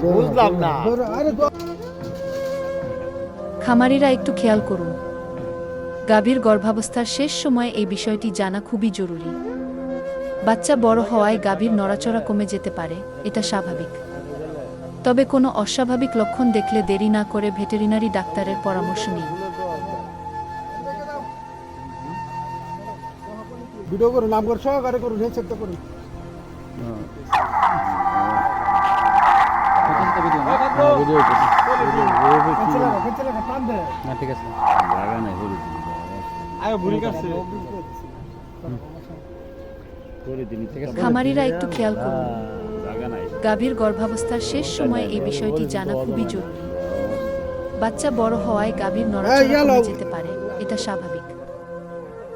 বুঝলাম না। খামারিরা একটু খেয়াল করুন, গাভীর গর্ভাবস্থার শেষ সময়ে এই বিষয়টি জানা খুবই জরুরি। বাচ্চা বড় হওয়ায় গাভীর নড়াচড়া কমে যেতে পারে, এটা স্বাভাবিক। তবে কোনো অস্বাভাবিক লক্ষণ দেখলে দেরি না করে ভেটেরিনারি ডাক্তারের পরামর্শ নিন। ভিডিও করুন, নাম করে সহকারে করুন, হেডসেট করুন। ঠিক আছে। খামারিরা একটু খেয়াল করুন, গাভীর গর্ভাবস্থার শেষ সময়ে এই বিষয়টি জানা খুবই জরুরি। বাচ্চা বড় হওয়ায় গাভীর নড়াচড়া কমে যেতে পারে, এটা স্বাভাবিক।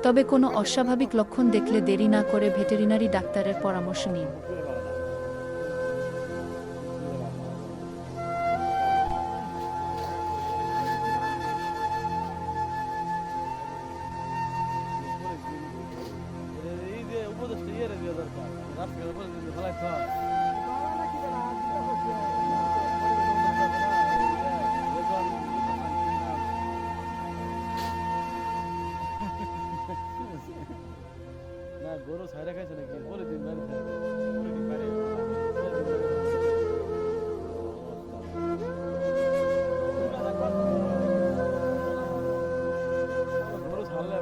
তবে কোনো অস্বাভাবিক লক্ষণ দেখলে দেরি না করে ভেটেরিনারি ডাক্তারের পরামর্শ নিন। গরু ছাইরা খাইছে নাকি বলে দিন গরু ছাড়লে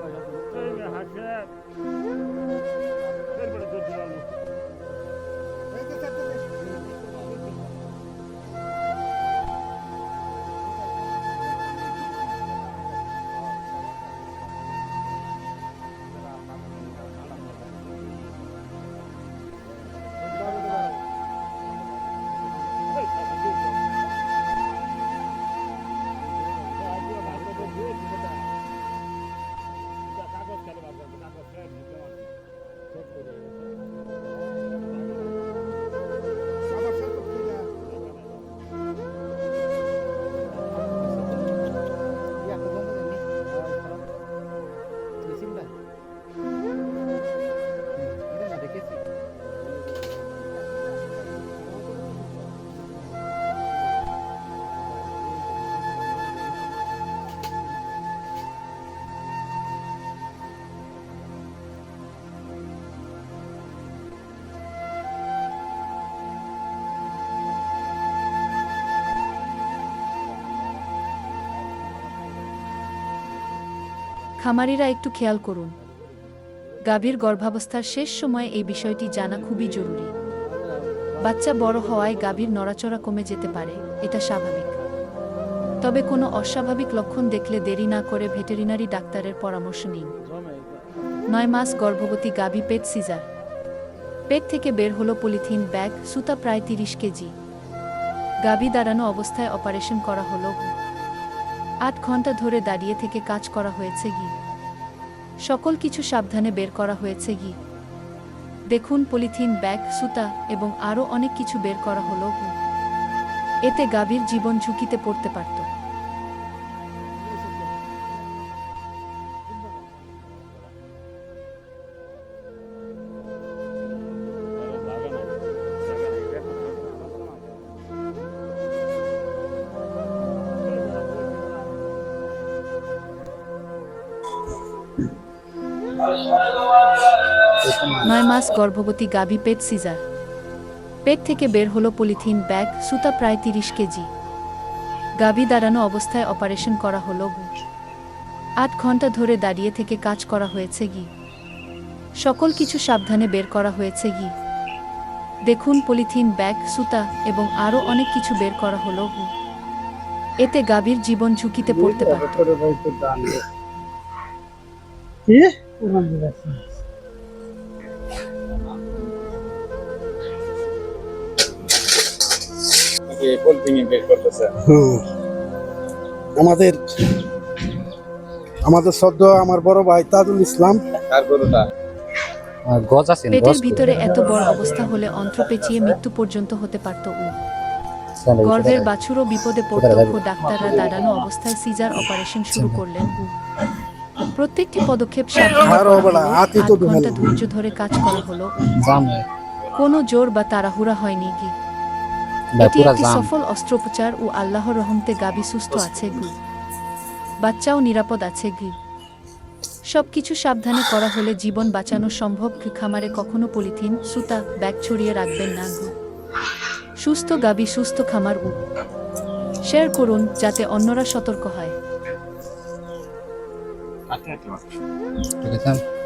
খামারিরা একটু খেয়াল করুন, গাভীর গর্ভাবস্থার শেষ সময়ে এই বিষয়টি জানা খুবই জরুরি। বাচ্চা বড় হওয়ায় গাভীর নড়াচড়া কমে যেতে পারে, এটা স্বাভাবিক। তবে কোনো অস্বাভাবিক লক্ষণ দেখলে দেরি না করে ভেটেরিনারি ডাক্তারের পরামর্শ নিন। 9 মাস গর্ভবতী গাভী পেট সিজার। পেট থেকে বের হলো পলিথিন ব্যাগ, সুতা প্রায় 30 কেজি। গাভী দাঁড়ানো অবস্থায় অপারেশন করা হলো। 8 ঘন্টা ধরে দাঁড়িয়ে থেকে কাজ করা হয়েছে কি? সকল কিছু সাবধানে বের করা হয়েছে কি? দেখুন পলিথিন ব্যাগ, সুতা এবং আরও অনেক কিছু বের করা হলো। এতে গাভীর জীবন ঝুঁকিতে পড়তে পারত। নয় মাস গর্ভবতী গাভী পেট সিজার। পেট থেকে বের হলো পলিথিন ব্যাগ, সুতা প্রায় 30 কেজি। গাভী দাঁড়ানো অবস্থায় অপারেশন করা হলো। 8 ঘন্টা ধরে দাঁড়িয়ে থেকে কাজ করা হয়েছে কি? সকল কিছু সাবধানে বের করা হয়েছে কি? দেখুন পলিথিন ব্যাগ, সুতা এবং আরও অনেক কিছু বের করা হলো। এতে গাভীর জীবন ঝুঁকিতে পড়তে পারত। আমাদের সদ্য আমার বড় ভাই তাজুল ইসলাম। পেটের ভিতরে এত বড় অবস্থা হলে অন্ত্র পেঁচিয়ে মৃত্যু পর্যন্ত হতে পারত। গর্ভের বাছুরও বিপদে পড়ত। ডাক্তাররা দাঁড়ানো অবস্থায় সিজার অপারেশন শুরু করলেন। প্রত্যেকটি পদক্ষেপ সাবধানে আরো করা বলা, হলো, হাতি 8 তো ঘন্টা ঢুকালো। ধৈর্য ধরে কাজ করা হলো। জাম কোনো জোর বা তাড়াহুড়া হয়নি কি। ভাই এটি পুরা একটি জাম। সফল অস্ত্রোপচার ও আল্লাহর রহমতে গাবি সুস্থ আছে গু। বাচ্চাও নিরাপদ আছে গু। সবকিছু সাবধানে করা হলে জীবন বাঁচানো সম্ভব গু। খামারে কখনো পলিথিন, সুতা, ব্যাগ ছড়িয়ে রাখবেন না গু। সুস্থ গাবি সুস্থ খামার উ। শেয়ার করুন যাতে অন্যরা সতর্ক হয়। ঠিক আছে